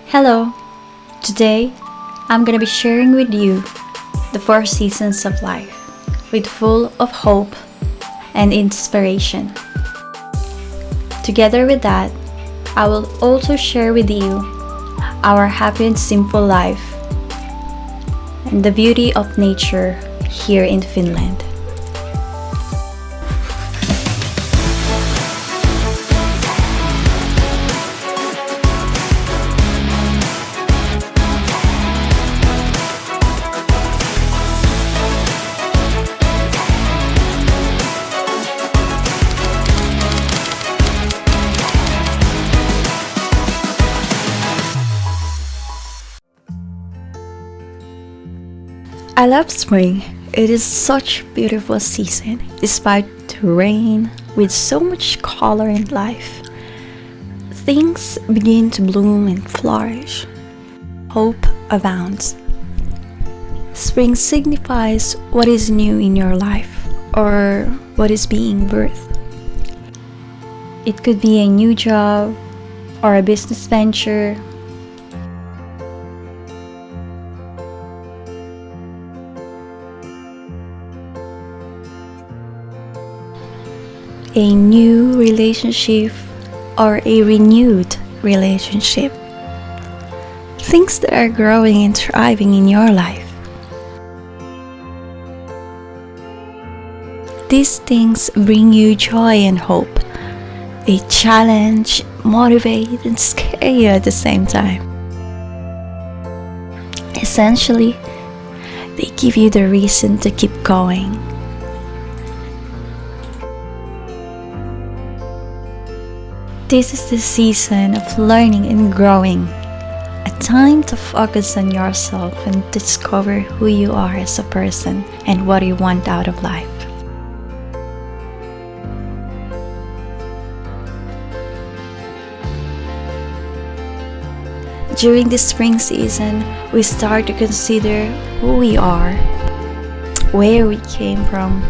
Hello! Today, I'm gonna be sharing with you the 4 seasons of life with full of hope and inspiration. Together with that, I will also share with you our happy and simple life and the beauty of nature here in Finland. I love spring. It is such a beautiful season, despite the rain, with so much color and life. Things begin to bloom and flourish. Hope abounds. Spring signifies what is new in your life or what is being birthed. It could be a new job or a business venture. A new relationship or a renewed relationship. Things that are growing and thriving in your life. These things bring you joy and hope. They challenge, motivate, and scare you at the same time. Essentially, they give you the reason to keep going. This is the season of learning and growing, a time to focus on yourself and discover who you are as a person and what you want out of life. During this spring season, we start to consider who we are, where we came from,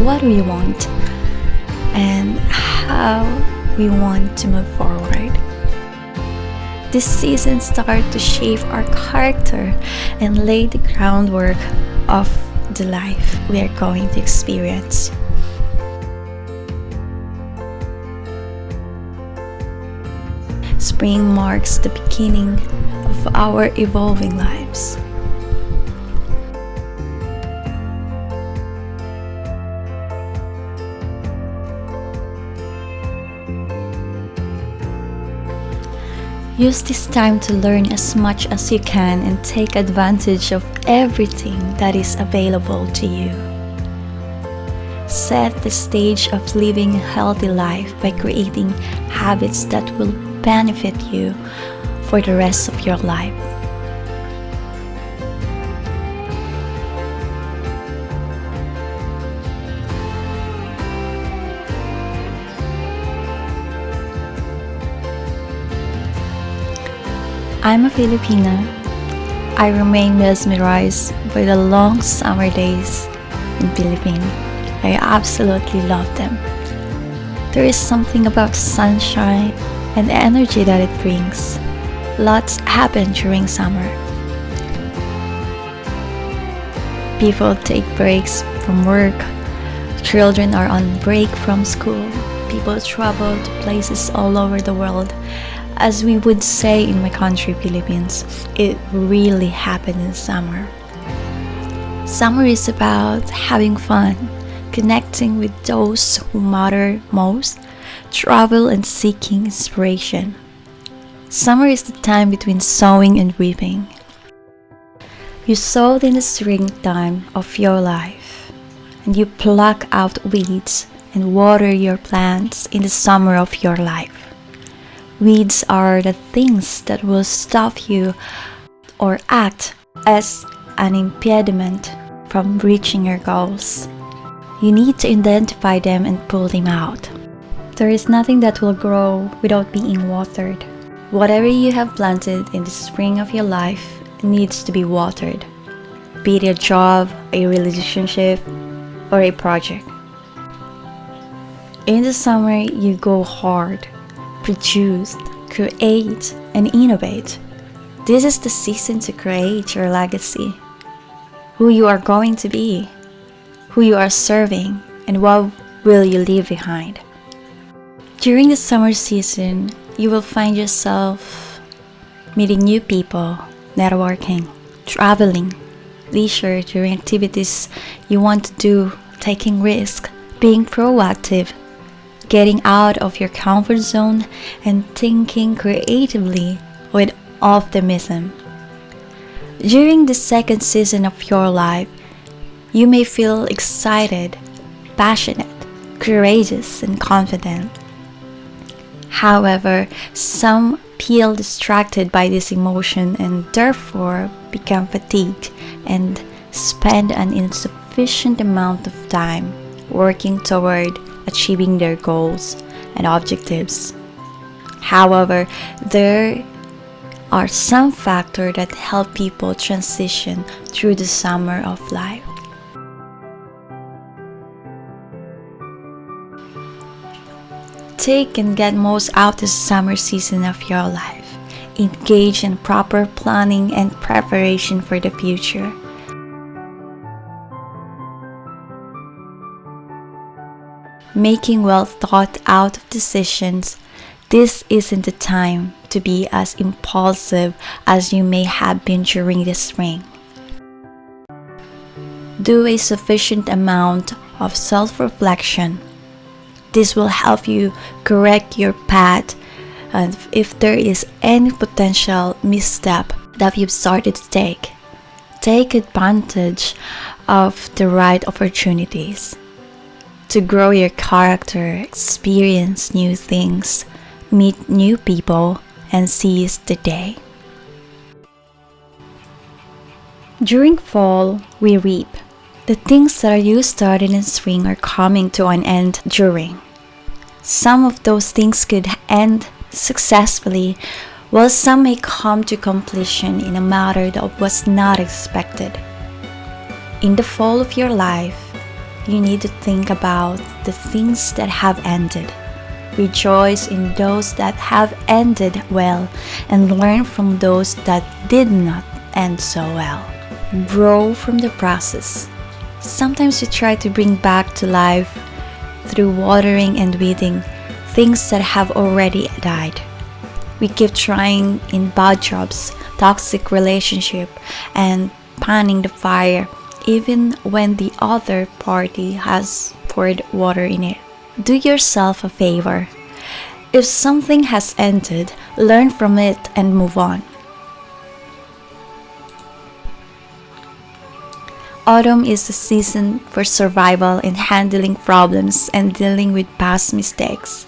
what we want, and how we want to move forward. This season starts to shape our character and lay the groundwork of the life we are going to experience. Spring marks the beginning of our evolving lives. Use this time to learn as much as you can and take advantage of everything that is available to you. Set the stage of living a healthy life by creating habits that will benefit you for the rest of your life. I'm a Filipina. I remain mesmerized by the long summer days in Philippines. I absolutely love them. There is something about sunshine and the energy that it brings. Lots happen during summer. People take breaks from work. Children are on break from school. People travel to places all over the world. As we would say in my country, Philippines, it really happened in summer. Summer is about having fun, connecting with those who matter most, travel and seeking inspiration. Summer is the time between sowing and reaping. You sow in the springtime of your life, and you pluck out weeds and water your plants in the summer of your life. Weeds are the things that will stop you or act as an impediment from reaching your goals. You need to identify them and pull them out. There is nothing that will grow without being watered. Whatever you have planted in the spring of your life needs to be watered, be it a job, a relationship, or a project. In the summer, you go hard, produce, create, and innovate. This is the season to create your legacy, who you are going to be, who you are serving, and what will you leave behind. During the summer season, you will find yourself meeting new people, networking, traveling, leisure during activities you want to do, taking risks, being proactive, getting out of your comfort zone, and thinking creatively with optimism. During the second season of your life, you may feel excited, passionate, courageous, and confident. However, some feel distracted by this emotion and therefore become fatigued and spend an insufficient amount of time working toward achieving their goals and objectives. However, there are some factors that help people transition through the summer of life. Take and get most out of the summer season of your life. Engage in proper planning and preparation for the future. Making well thought out decisions. This isn't the time to be as impulsive as you may have been during the spring. Do a sufficient amount of self-reflection. This will help you correct your path and if there is any potential misstep that you've started to take advantage of the right opportunities to grow your character, experience new things, meet new people, and seize the day. During fall, we reap. The things that you started in spring are coming to an end during. Some of those things could end successfully, while some may come to completion in a manner that was not expected. In the fall of your life, you need to think about the things that have ended. Rejoice in those that have ended well and learn from those that did not end so well. Grow from the process. Sometimes we try to bring back to life through watering and weeding things that have already died. We keep trying in bad jobs, toxic relationship, and panning the fire even when the other party has poured water in it. Do yourself a favor. If something has ended, learn from it and move on. Autumn is the season for survival and handling problems and dealing with past mistakes.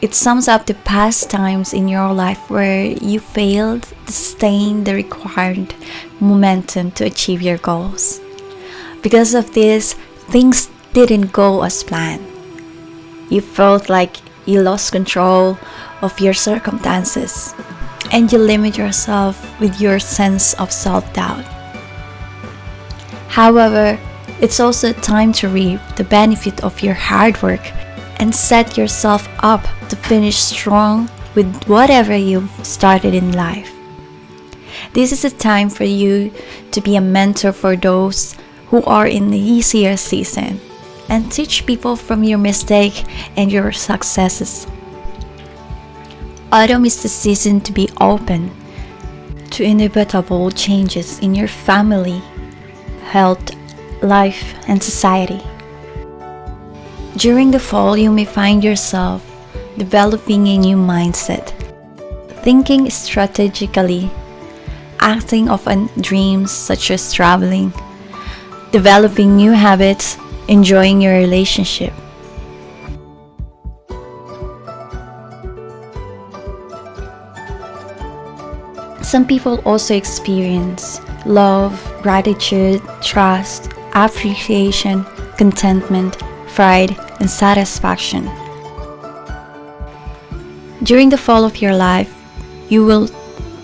It sums up the past times in your life where you failed to sustain the required momentum to achieve your goals. Because of this, things didn't go as planned. You felt like you lost control of your circumstances, and you limit yourself with your sense of self-doubt. However, it's also time to reap the benefit of your hard work and set yourself up to finish strong with whatever you've started in life. This is a time for you to be a mentor for those who are in the easier season and teach people from your mistake and your successes. Autumn is the season to be open to inevitable changes in your family, health, life, and society. During the fall, you may find yourself developing a new mindset, thinking strategically, acting on dreams such as traveling, developing new habits, enjoying your relationship. Some people also experience love, gratitude, trust, appreciation, contentment, pride, and satisfaction. During the fall of your life, you will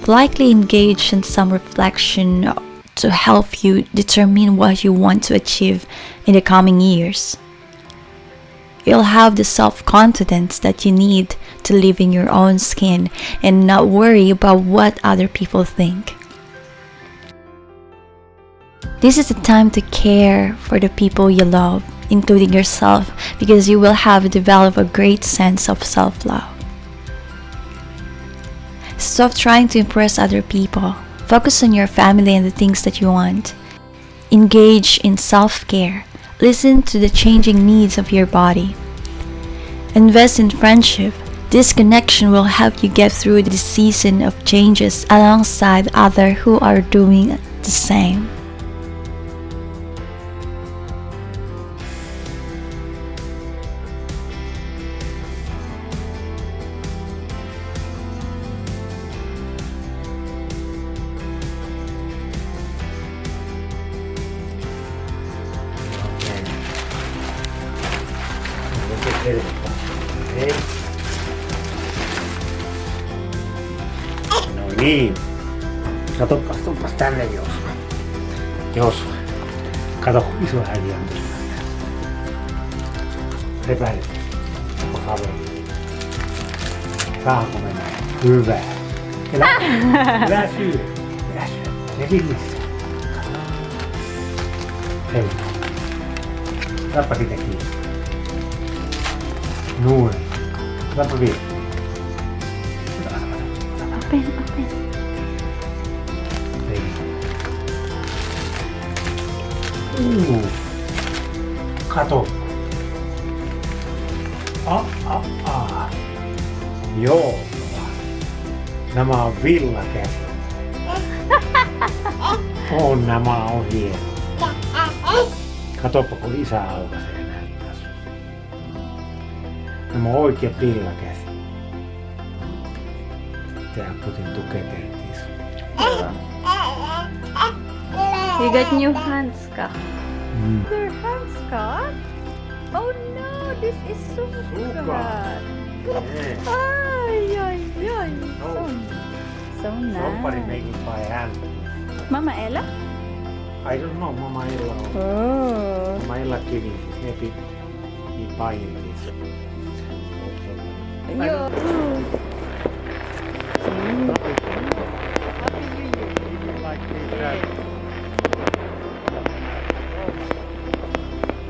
likely engage in some reflection to help you determine what you want to achieve in the coming years. You'll have the self-confidence that you need to live in your own skin and not worry about what other people think. This is the time to care for the people you love, including yourself, because you will have developed a great sense of self-love. Stop trying to impress other people. Focus on your family and the things that you want. Engage in self-care. Listen to the changing needs of your body. Invest in friendship. This connection will help you get through this season of changes alongside others who are doing the same. No niin. Katsopas tänne jos. Kato, iso äijä on tuossa. Repäilet. Kaveri. Saanko mennä? Hyvä. Älä syö. Ne villissä. Hei. Tappa sitä kiinni. Noin. Tappa vielä. Open. Hei. Kato. Joo. Nämä on villakäsi. Nämä on hieno. Katoppa kun isä aukaisee näin tässä. Nämä on oikeat villakäsi. Tää putin tuketeltiin. You got new hands, ka? Your hands, Scott? Oh no, this is so good. Ay. So Somebody nice. making by hand. Mama Ella? I don't know, Mama Ella. Oh. Mama Ella giving maybe he buying this. Yo. Like this.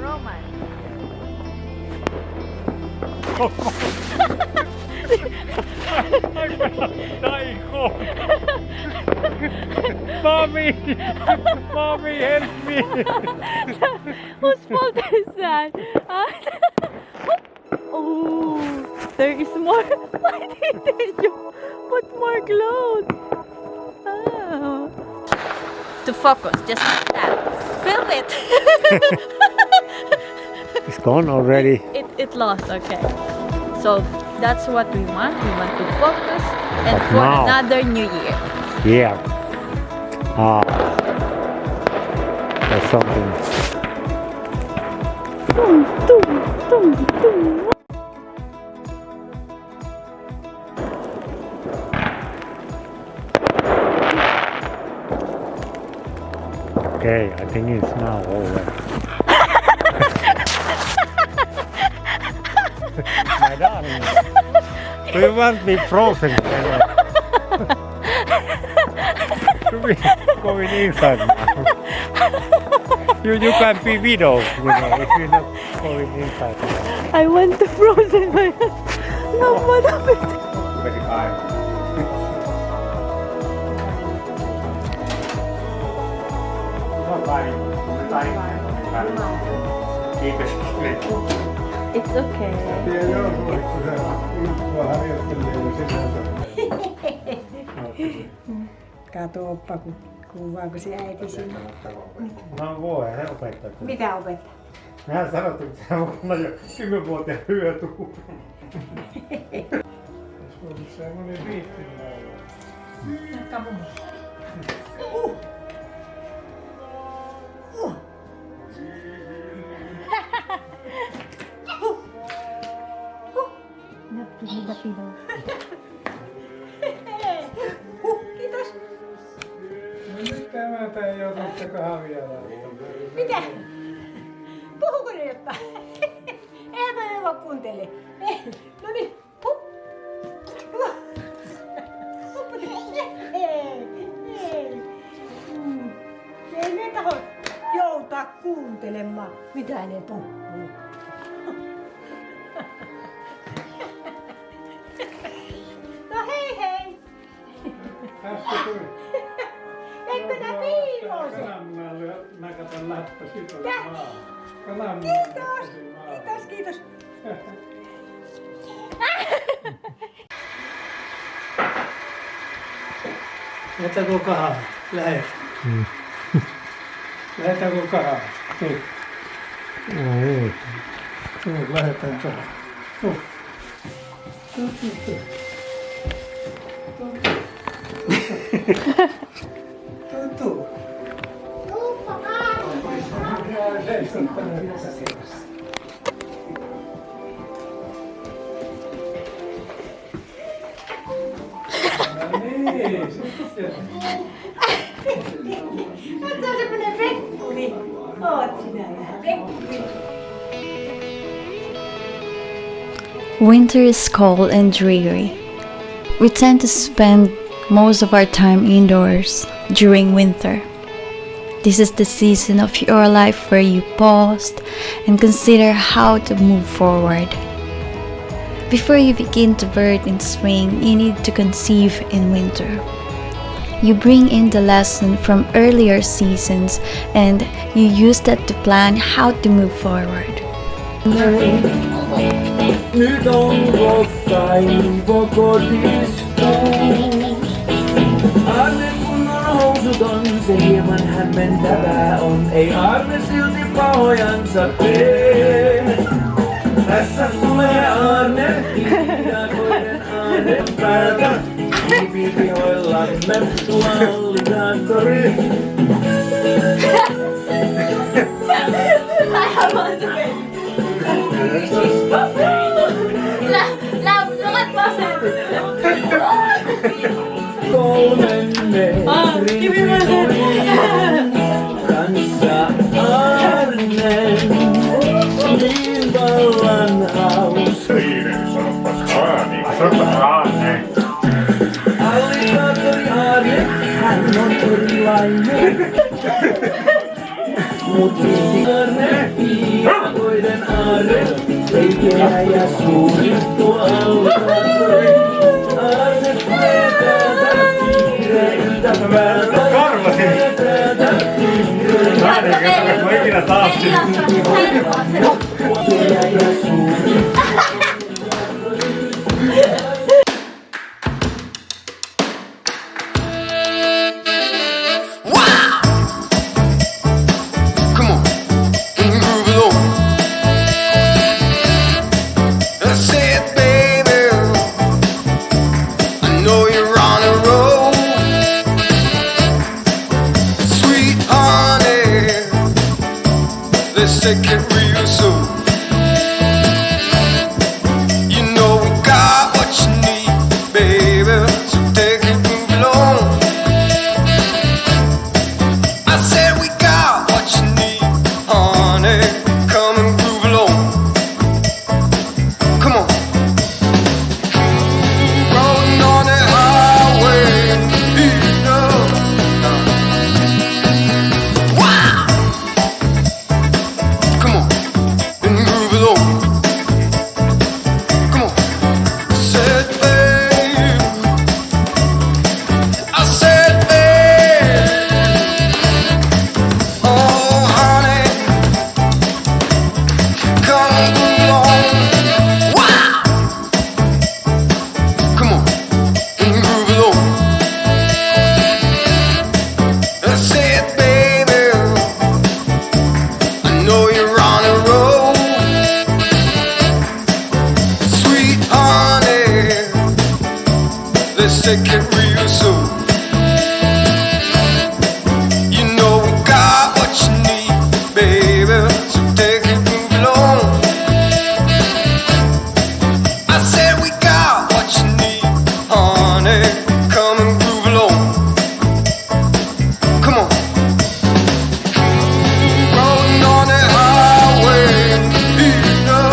Roman. Dying cold. Mommy, help me. Whose fault is that? Oh, there is more. Why did you put more clothes? Oh. To focus, just like that. Film it. It's gone already. It lost. Okay. So that's what we want. We want to focus and for Now. another new year. Yeah. There's something. Okay, I think it's now over. My darling, do you want me frozen? To be going inside now. You can't be widow, if you're not going inside now. I want to frozen my hand. No, what Very high. It's okay. Katoppa, kuvaako se äiti sinne. No voi, hän opettaa. Mitä opettaa? Mehän sanottiin, että hän on jo 10 vuoteen hyötuu. Se on semmoinen viihtinen. Napino. Kiitos. No nyt tämä ei joutu kahvia. Mitä? Puhuko ne jotain? Eihän mä kuuntele. No niin, hup. Ei ne taho joutaa kuuntelemaan, mitä ne puhuu. No hei hei! Eikö nää piiloise? Mä katon läppä, sit oli Tää. maa. Kiitos! Kiitos, kiitos! Lähetäänkö kahvaa? Lähet. Lähetäänkö kahvaa? Tuu. Tuu, lähetään kahvaa. Tuu. Tuu, tuu, tuu. Tuu, tuu. Tuuppa kahvaa! Niin, Mutta on semmonen pekkuri. Oot sinä vähän pekkuri. Winter is cold and dreary. We tend to spend most of our time indoors during winter. This is the season of your life where you pause and consider how to move forward. Before you begin to birth in spring, you need to conceive in winter. You bring in the lesson from earlier seasons and you use that to plan how to move forward. Nyt onko kaivokodistus? Arne kun on housuton, se hieman hämmentävää on. Ei Arne silti pahojansa tee. Tässä tulee Arne, hiidakoiden Arne päältä. Kiipihoillamme tuallisaattori. Kolmenne kanssa Arnen, niin vallan haus. Alligaattori Arne, hän on erilainen. Mut silti Arne, hiidakoiden Arne, leikeä ja suunnittu alligaattori. Arne tulee täältä kiireiltä päältä. Mä en kertaa, kun ikinä taas. Leikeä ja suunnittu. Let's take it real soon. You know we got what you need, baby. So take it, move along. I said we got what you need, honey. Come and groove along. Come on. Rolling on the highway, you know. Wow. Come on, and move it on. Come on, said babe. I said babe. Oh honey, come and move on. Wow. Come on, and move it on. I said baby, I know you're on a roll, sweet honey. Let's take it real soon. You know we got what you need, baby. So take it, move along. I said we got what you need, honey. Come and groove along. Come on. Rolling on the highway, you know.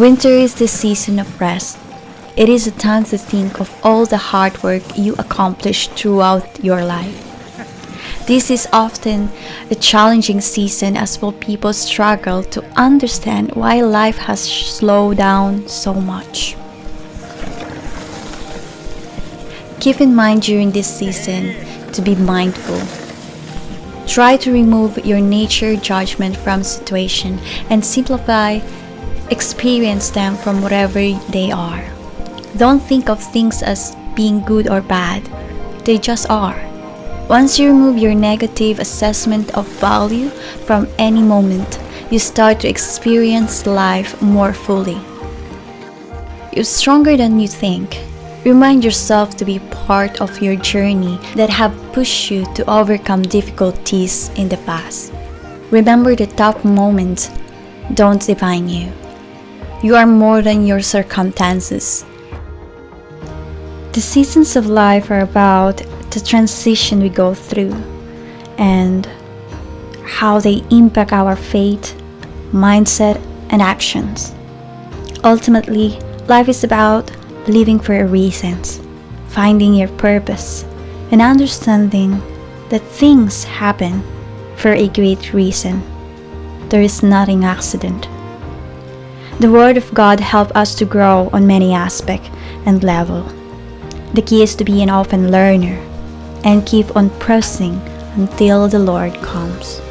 Winter is the season of rest. It is a time to think of all the hard work you accomplished throughout your life. This is often a challenging season as well people struggle to understand why life has slowed down so much. Keep in mind during this season to be mindful. Try to remove your nature judgment from situation and simplify, experience them from whatever they are. Don't think of things as being good or bad. They just are. Once you remove your negative assessment of value from any moment, you start to experience life more fully. You're stronger than you think. Remind yourself to be part of your journey that have pushed you to overcome difficulties in the past. Remember the tough moments don't define you. You are more than your circumstances. The seasons of life are about the transition we go through and how they impact our faith, mindset, and actions. Ultimately, life is about living for a reason, finding your purpose, and understanding that things happen for a great reason. There is nothing accident. The Word of God helps us to grow on many aspects and levels. The key is to be an open learner and keep on pressing until the Lord comes.